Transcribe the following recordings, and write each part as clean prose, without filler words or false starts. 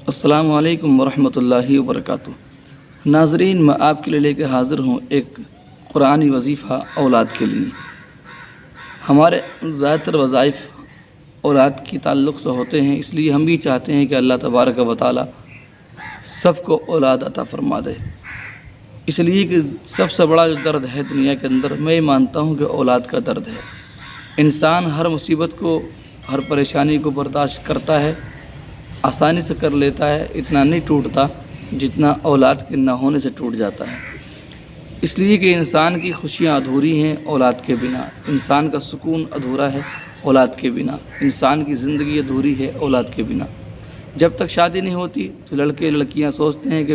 السلام علیکم ورحمۃ اللہ وبرکاتہ۔ ناظرین، میں آپ کے لیے لے کے حاضر ہوں ایک قرآنی وظیفہ اولاد کے لیے۔ ہمارے زیادہ تر وظائف اولاد کی تعلق سے ہوتے ہیں، اس لیے ہم بھی چاہتے ہیں کہ اللہ تبارک و تعالیٰ سب کو اولاد عطا فرما دے۔ اس لیے کہ سب سے بڑا جو درد ہے دنیا کے اندر، میں یہ مانتا ہوں کہ اولاد کا درد ہے۔ انسان ہر مصیبت کو، ہر پریشانی کو برداشت کرتا ہے، آسانی سے کر لیتا ہے، اتنا نہیں ٹوٹتا جتنا اولاد کے نہ ہونے سے ٹوٹ جاتا ہے۔ اس لیے کہ انسان کی خوشیاں ادھوری ہیں اولاد کے بنا، انسان کا سکون ادھورا ہے اولاد کے بنا، انسان کی زندگی ادھوری ہے اولاد کے بنا۔ جب تک شادی نہیں ہوتی تو لڑکے لڑکیاں سوچتے ہیں کہ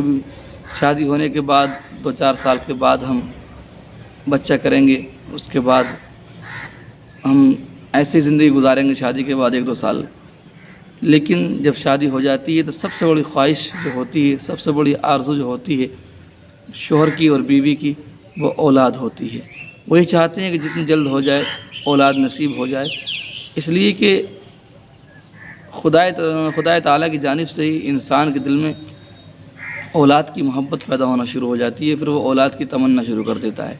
شادی ہونے کے بعد 2-4 سال کے بعد ہم بچہ کریں گے، اس کے بعد ہم ایسی زندگی گزاریں گے شادی کے بعد 1-2 سال۔ لیکن جب شادی ہو جاتی ہے تو سب سے بڑی خواہش جو ہوتی ہے، سب سے بڑی آرزو جو ہوتی ہے شوہر کی اور بیوی کی، وہ اولاد ہوتی ہے۔ وہی چاہتے ہیں کہ جتنی جلد ہو جائے اولاد نصیب ہو جائے، اس لیے کہ خدا تعالیٰ کی جانب سے ہی انسان کے دل میں اولاد کی محبت پیدا ہونا شروع ہو جاتی ہے، پھر وہ اولاد کی تمنا شروع کر دیتا ہے۔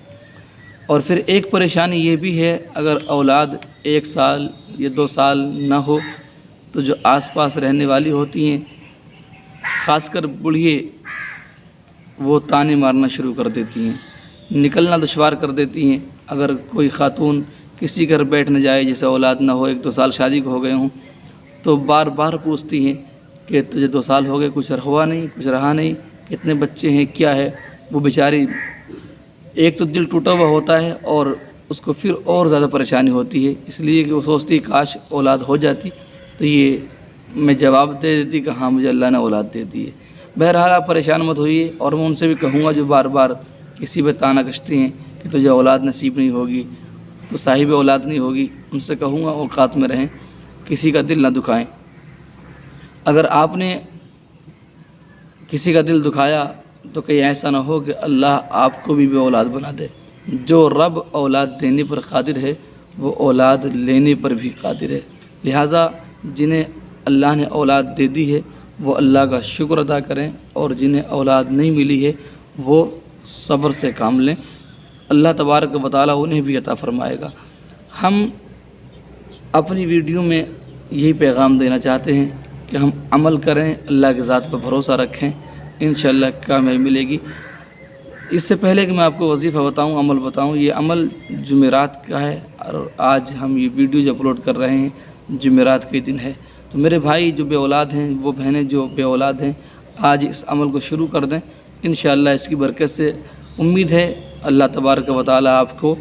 اور پھر ایک پریشانی یہ بھی ہے، اگر اولاد 1 سال یا 2 سال نہ ہو تو جو آس پاس رہنے والی ہوتی ہیں، خاص کر بوڑھیے، وہ تانے مارنا شروع کر دیتی ہیں، نکلنا دشوار کر دیتی ہیں۔ اگر کوئی خاتون کسی گھر بیٹھ نہ جائے جسے اولاد نہ ہو، 1-2 سال شادی کو ہو گئے ہوں، تو بار بار پوچھتی ہیں کہ تجھے 2 سال ہو گئے، کچھ ہوا نہیں، کچھ رہا نہیں، کتنے بچے ہیں، کیا ہے۔ وہ بیچاری ایک تو دل ٹوٹا ہوا ہوتا ہے اور اس کو پھر اور زیادہ پریشانی ہوتی ہے، اس لیے کہ وہ سوچتی ہے کاش اولاد ہو جاتی تو یہ میں جواب دے دیتی کہ ہاں مجھے اللہ نے اولاد دے دی ہے۔ بہرحال آپ پریشان مت ہوئیے، اور میں ان سے بھی کہوں گا جو بار بار کسی پہ تانا کشتے ہیں کہ تجھے اولاد نصیب نہیں ہوگی، تو صاحب اولاد نہیں ہوگی، ان سے کہوں گا اوقات میں رہیں، کسی کا دل نہ دکھائیں۔ اگر آپ نے کسی کا دل دکھایا تو کہیں ایسا نہ ہو کہ اللہ آپ کو بھی بے اولاد بنا دے۔ جو رب اولاد دینے پر قادر ہے وہ اولاد لینے پر بھی قادر ہے، لہٰذا جنہیں اللہ نے اولاد دے دی ہے وہ اللہ کا شکر ادا کریں، اور جنہیں اولاد نہیں ملی ہے وہ صبر سے کام لیں، اللہ تبارک و تعالیٰ انہیں بھی عطا فرمائے گا۔ ہم اپنی ویڈیو میں یہی پیغام دینا چاہتے ہیں کہ ہم عمل کریں، اللہ کی ذات پر بھروسہ رکھیں، انشاءاللہ کامیابی ملے گی۔ اس سے پہلے کہ میں آپ کو وظیفہ بتاؤں، عمل بتاؤں، یہ عمل جمعرات کا ہے، اور آج ہم یہ ویڈیو جو اپلوڈ کر رہے ہیں جمعرات کے دن ہے، تو میرے بھائی جو بے اولاد ہیں، وہ بہنیں جو بے اولاد ہیں، آج اس عمل کو شروع کر دیں، انشاءاللہ اس کی برکت سے امید ہے اللہ تبارک و تعالیٰ آپ کو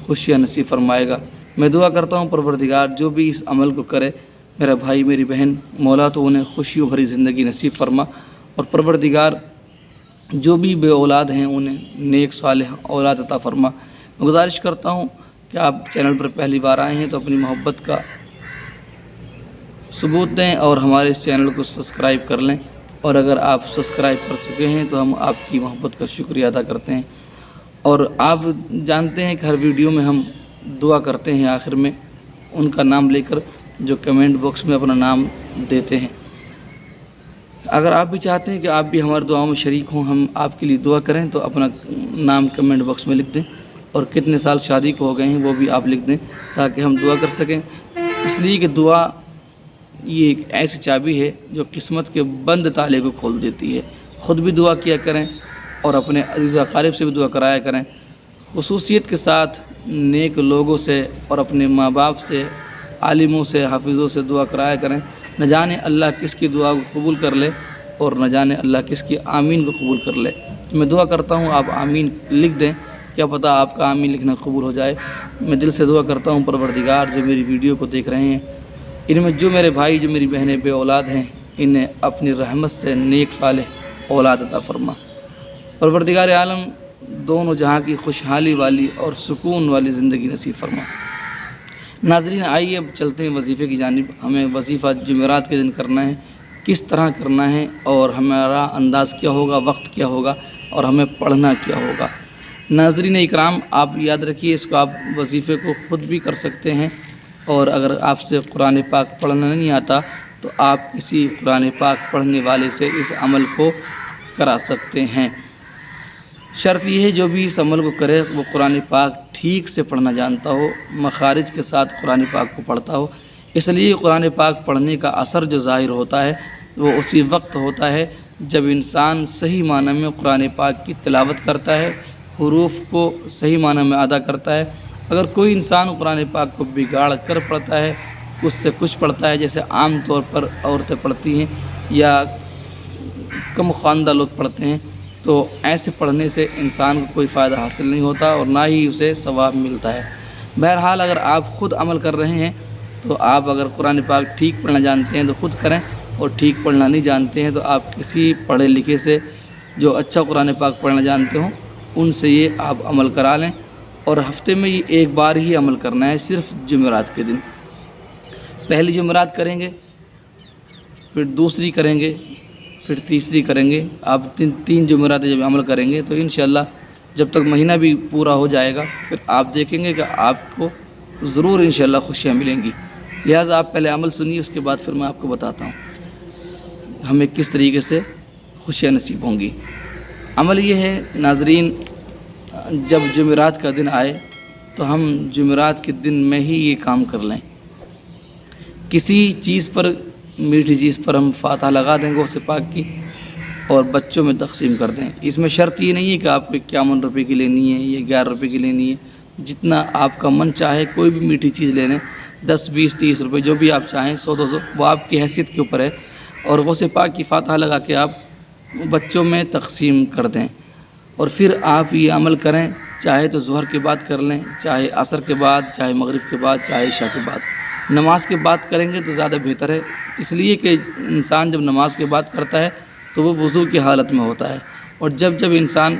خوشیاں نصیب فرمائے گا۔ میں دعا کرتا ہوں پروردگار جو بھی اس عمل کو کرے، میرا بھائی میری بہن، مولا تو انہیں خوشیوں بھری زندگی نصیب فرما، اور پروردگار جو بھی بے اولاد ہیں انہیں نیک صالح اولاد عطا فرما۔ میں گزارش کرتا ہوں کہ آپ چینل پر پہلی بار آئے ہیں تو اپنی محبت کا ثبوت دیں اور ہمارے اس چینل کو سبسکرائب کر لیں، اور اگر آپ سبسکرائب کر چکے ہیں تو ہم آپ کی محبت کا شکریہ ادا کرتے ہیں۔ اور آپ جانتے ہیں کہ ہر ویڈیو میں ہم دعا کرتے ہیں آخر میں ان کا نام لے کر جو کمنٹ باکس میں اپنا نام دیتے ہیں۔ اگر آپ بھی چاہتے ہیں کہ آپ بھی ہماری دعاؤں میں شریک ہوں، ہم آپ کے لیے دعا کریں، تو اپنا نام کمنٹ باکس میں لکھ دیں، اور کتنے سال شادی کو ہو گئے ہیں وہ بھی آپ لکھ دیں تاکہ ہم دعا کر سکیں۔ اس لیے کہ دعا یہ ایک ایسی چابی ہے جو قسمت کے بند تالے کو کھول دیتی ہے۔ خود بھی دعا کیا کریں اور اپنے عزیز اقارب سے بھی دعا کرایا کریں، خصوصیت کے ساتھ نیک لوگوں سے اور اپنے ماں باپ سے، عالموں سے، حافظوں سے دعا کرایا کریں۔ نہ جانے اللہ کس کی دعا کو قبول کر لے، اور نہ جانے اللہ کس کی آمین کو قبول کر لے۔ میں دعا کرتا ہوں آپ آمین لکھ دیں، کیا پتہ آپ کا آمین لکھنا قبول ہو جائے۔ میں دل سے دعا کرتا ہوں پروردگار جو میری ویڈیو کو دیکھ رہے ہیں، ان میں جو میرے بھائی، جو میری بہنیں بے اولاد ہیں، انہیں اپنی رحمت سے نیک صالح اولاد عطا فرما۔ پروردگار عالم دونوں جہاں کی خوشحالی والی اور سکون والی زندگی نصیب فرما۔ ناظرین، آئیے اب چلتے ہیں وظیفے کی جانب۔ ہمیں وظیفہ جمعرات کے دن کرنا ہے، کس طرح کرنا ہے، اور ہمارا انداز کیا ہوگا، وقت کیا ہوگا، اور ہمیں پڑھنا کیا ہوگا۔ ناظرین اکرام، آپ یاد رکھیے اس کو، آپ وظیفے کو خود بھی کر سکتے ہیں، اور اگر آپ سے قرآن پاک پڑھنا نہیں آتا تو آپ کسی قرآن پاک پڑھنے والے سے اس عمل کو کرا سکتے ہیں۔ شرط یہ ہے جو بھی اس عمل کو کرے وہ قرآن پاک ٹھیک سے پڑھنا جانتا ہو، مخارج کے ساتھ قرآن پاک کو پڑھتا ہو۔ اس لیے قرآن پاک پڑھنے کا اثر جو ظاہر ہوتا ہے وہ اسی وقت ہوتا ہے جب انسان صحیح معنی میں قرآن پاک کی تلاوت کرتا ہے، حروف کو صحیح معنی میں ادا کرتا ہے۔ اگر کوئی انسان قرآن پاک کو بگاڑ کر پڑھتا ہے، اس سے کچھ پڑھتا ہے جیسے عام طور پر عورتیں پڑھتی ہیں یا کم خواندہ لوگ پڑھتے ہیں، تو ایسے پڑھنے سے انسان کو کوئی فائدہ حاصل نہیں ہوتا اور نہ ہی اسے ثواب ملتا ہے۔ بہرحال اگر آپ خود عمل کر رہے ہیں تو آپ اگر قرآن پاک ٹھیک پڑھنا جانتے ہیں تو خود کریں، اور ٹھیک پڑھنا نہیں جانتے ہیں تو آپ کسی پڑھے لکھے سے جو اچھا قرآن پاک پڑھنا جانتے ہوں ان سے یہ آپ عمل کرا لیں، اور ہفتے میں یہ ایک بار ہی عمل کرنا ہے، صرف جمعرات کے دن۔ پہلی جمعرات کریں گے، پھر دوسری کریں گے، پھر تیسری کریں گے۔ آپ تین جمعرات جب عمل کریں گے تو انشاءاللہ جب تک مہینہ بھی پورا ہو جائے گا پھر آپ دیکھیں گے کہ آپ کو ضرور انشاءاللہ خوشیاں ملیں گی۔ لہٰذا آپ پہلے عمل سنیے، اس کے بعد پھر میں آپ کو بتاتا ہوں ہمیں کس طریقے سے خوشیاں نصیب ہوں گی۔ عمل یہ ہے ناظرین، جب جمعرات کا دن آئے تو ہم جمعرات کے دن میں ہی یہ کام کر لیں۔ کسی چیز پر، میٹھی چیز پر ہم فاتحہ لگا دیں غوث پاک کی اور بچوں میں تقسیم کر دیں۔ اس میں شرط یہ نہیں ہے کہ آپ کو 51 روپے کی لینی ہے یا 11 روپے کی لینی ہے، جتنا آپ کا من چاہے کوئی بھی میٹھی چیز لے لیں، 10 20 30 روپے جو بھی آپ چاہیں، 100 200، وہ آپ کی حیثیت کے اوپر ہے، اور غوث پاک کی فاتحہ لگا کے آپ بچوں میں تقسیم کر دیں۔ اور پھر آپ یہ عمل کریں، چاہے تو ظہر کے بعد کر لیں، چاہے عصر کے بعد، چاہے مغرب کے بعد، چاہے عشاء کے بعد۔ نماز کے بعد کریں گے تو زیادہ بہتر ہے، اس لیے کہ انسان جب نماز کے بعد کرتا ہے تو وہ وضو کی حالت میں ہوتا ہے، اور جب انسان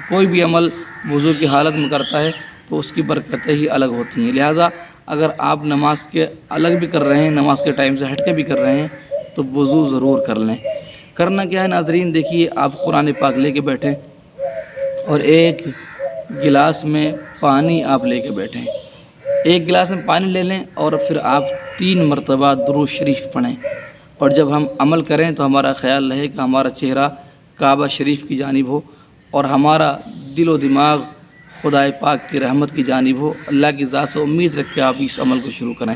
کوئی بھی عمل وضو کی حالت میں کرتا ہے تو اس کی برکتیں ہی الگ ہوتی ہیں۔ لہٰذا اگر آپ نماز کے الگ بھی کر رہے ہیں، نماز کے ٹائم سے ہٹ کے بھی کر رہے ہیں تو وضو ضرور کر لیں۔ کرنا کیا ہے ناظرین، دیکھیے آپ قرآن پاک لے کے بیٹھیں اور ایک گلاس میں پانی آپ لے کے بیٹھیں، ایک گلاس میں پانی لے لیں اور پھر آپ 3 مرتبہ درود شریف پڑھیں، اور جب ہم عمل کریں تو ہمارا خیال رہے کہ ہمارا چہرہ کعبہ شریف کی جانب ہو اور ہمارا دل و دماغ خدائے پاک کی رحمت کی جانب ہو۔ اللہ کی ذات سے امید رکھ کے آپ اس عمل کو شروع کریں۔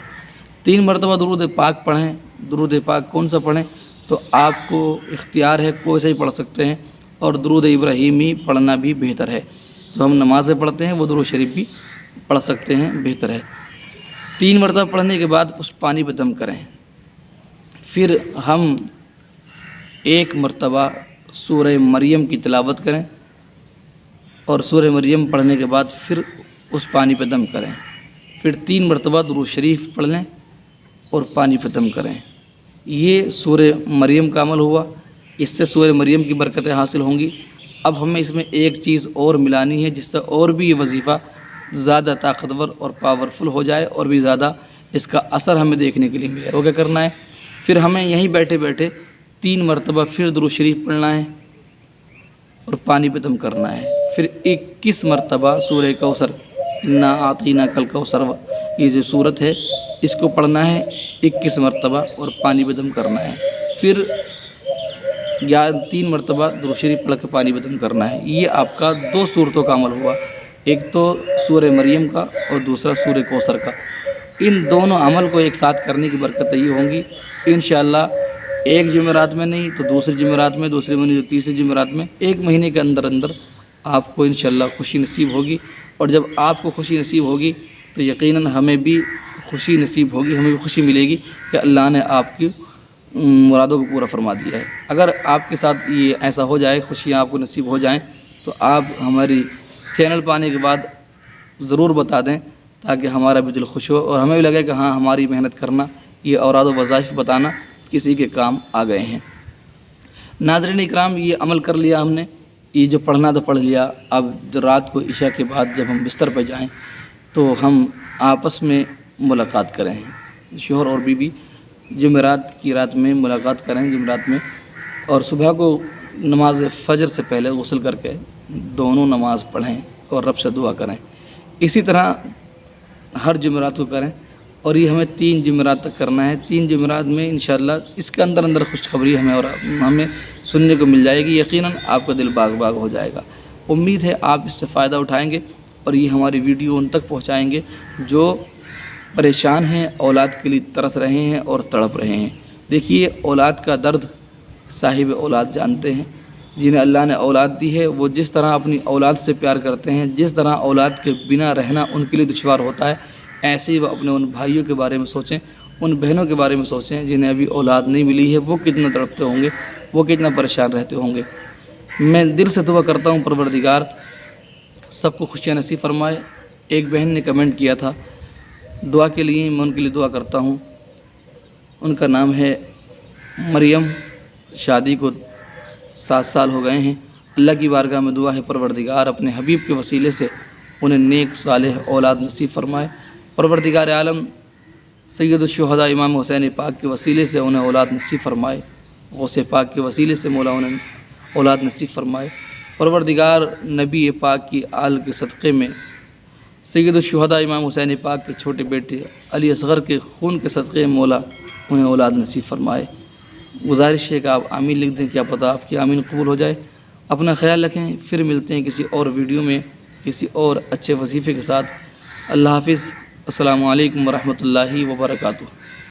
3 مرتبہ درود پاک پڑھیں۔ درود پاک کون سا پڑھیں تو آپ کو اختیار ہے، کوئی سا ہی پڑھ سکتے ہیں، اور درود ابراہیمی پڑھنا بھی بہتر ہے۔ جو ہم نمازیں پڑھتے ہیں وہ درود شریف بھی پڑھ سکتے ہیں، بہتر ہے۔ 3 مرتبہ پڑھنے کے بعد اس پانی پہ دم کریں، پھر ہم 1 مرتبہ سورہ مریم کی تلاوت کریں، اور سورہ مریم پڑھنے کے بعد پھر اس پانی پہ دم کریں، پھر 3 مرتبہ درود شریف پڑھ لیں اور پانی پہ دم کریں۔ یہ سورہ مریم کا عمل ہوا، اس سے سورہ مریم کی برکتیں حاصل ہوں گی۔ اب ہمیں اس میں ایک چیز اور ملانی ہے جس سے اور بھی یہ وظیفہ زیادہ طاقتور اور پاورفل ہو جائے اور بھی زیادہ اس کا اثر ہمیں دیکھنے کے لیے ملے۔ وہ کیا کرنا ہے، پھر ہمیں یہیں بیٹھے بیٹھے 3 مرتبہ پھر درود شریف پڑھنا ہے اور پانی پہ دم کرنا ہے، پھر 21 مرتبہ سورہ کوثر، انا اعطیناک الکوثر، یہ جو سورت ہے اس کو پڑھنا ہے 21 مرتبہ اور پانی پہ دم کرنا ہے، پھر 3 مرتبہ درود شریف پڑھ کے پانی پہ دم کرنا ہے۔ یہ آپ کا 2 صورتوں کا عمل ہوا، ایک تو سورہ مریم کا اور دوسرا سورہ کوثر کا۔ ان دونوں عمل کو ایک ساتھ کرنے کی برکتیں یہ ہوں گی انشاءاللہ، ایک جمعرات میں نہیں تو دوسری جمعرات میں، دوسری میں نہیں تو تیسری جمعرات میں، 1 مہینے کے اندر آپ کو انشاءاللہ خوشی نصیب ہوگی، اور جب آپ کو خوشی نصیب ہوگی تو یقیناً ہمیں بھی خوشی نصیب ہوگی، ہمیں بھی خوشی ملے گی کہ اللہ نے آپ کی مرادوں کو پورا فرما دیا ہے۔ اگر آپ کے ساتھ یہ ایسا ہو جائے، خوشیاں آپ کو نصیب ہو جائیں، تو آپ ہماری چینل پہ آنے کے بعد ضرور بتا دیں تاکہ ہمارا بھی دل خوش ہو اور ہمیں بھی لگے کہ ہاں ہماری محنت کرنا، یہ اوراد و وظائف بتانا کسی کے کام آ گئے ہیں۔ ناظرین اکرام، یہ عمل کر لیا ہم نے، یہ جو پڑھنا تو پڑھ لیا۔ اب رات کو عشاء کے بعد جب ہم بستر پہ جائیں تو ہم آپس میں ملاقات کریں، شوہر اور بیوی جمعرات کی رات میں ملاقات کریں، جمعرات میں، اور صبح کو نماز فجر سے پہلے غسل کر کے دونوں نماز پڑھیں اور رب سے دعا کریں۔ اسی طرح ہر جمعرات کو کریں اور یہ ہمیں 3 جمعرات تک کرنا ہے۔ 3 جمعرات میں انشاءاللہ اس کے اندر خوشخبری ہمیں سننے کو مل جائے گی، یقیناً آپ کا دل باغ باغ ہو جائے گا۔ امید ہے آپ اس سے فائدہ اٹھائیں گے اور یہ ہماری ویڈیو ان تک پہنچائیں گے جو پریشان ہیں، اولاد کے لیے ترس رہے ہیں اور تڑپ رہے ہیں۔ دیکھیے اولاد کا درد صاحب اولاد جانتے ہیں، جنہیں اللہ نے اولاد دی ہے وہ جس طرح اپنی اولاد سے پیار کرتے ہیں، جس طرح اولاد کے بنا رہنا ان کے لیے دشوار ہوتا ہے، ایسے ہی وہ اپنے ان بھائیوں کے بارے میں سوچیں، ان بہنوں کے بارے میں سوچیں جنہیں ابھی اولاد نہیں ملی ہے، وہ کتنا تڑپتے ہوں گے، وہ کتنا پریشان رہتے ہوں گے۔ میں دل سے دعا کرتا ہوں پروردگار سب کو خوشیاں نصیب فرمائے۔ ایک بہن نے کمنٹ کیا تھا دعا کے لیے، میں ان کے لیے دعا کرتا ہوں۔ ان کا نام ہے مریم، شادی کو 7 سال ہو گئے ہیں۔ اللہ کی بارگاہ میں دعا ہے پروردگار اپنے حبیب کے وسیلے سے انہیں نیک صالح اولاد نصیب فرمائے۔ پروردگار عالم سید الشہداء امام حسین پاک کے وسیلے سے انہیں اولاد نصیب فرمائے، غوث پاک کے وسیلے سے مولا انہیں اولاد نصیب فرمائے۔ پروردگار نبی پاک کی آل کے صدقے میں سید الشہداء امام حسین پاک کے چھوٹے بیٹے علی اصغر کے خون کے صدقے میں مولا انہیں اولاد نصیب فرمائے۔ گزارش ہے کہ آپ آمین لکھ دیں، کیا پتہ آپ کی آمین قبول ہو جائے۔ اپنا خیال رکھیں، پھر ملتے ہیں کسی اور ویڈیو میں کسی اور اچھے وظیفے کے ساتھ۔ اللہ حافظ، السلام علیکم ورحمۃ اللہ وبرکاتہ۔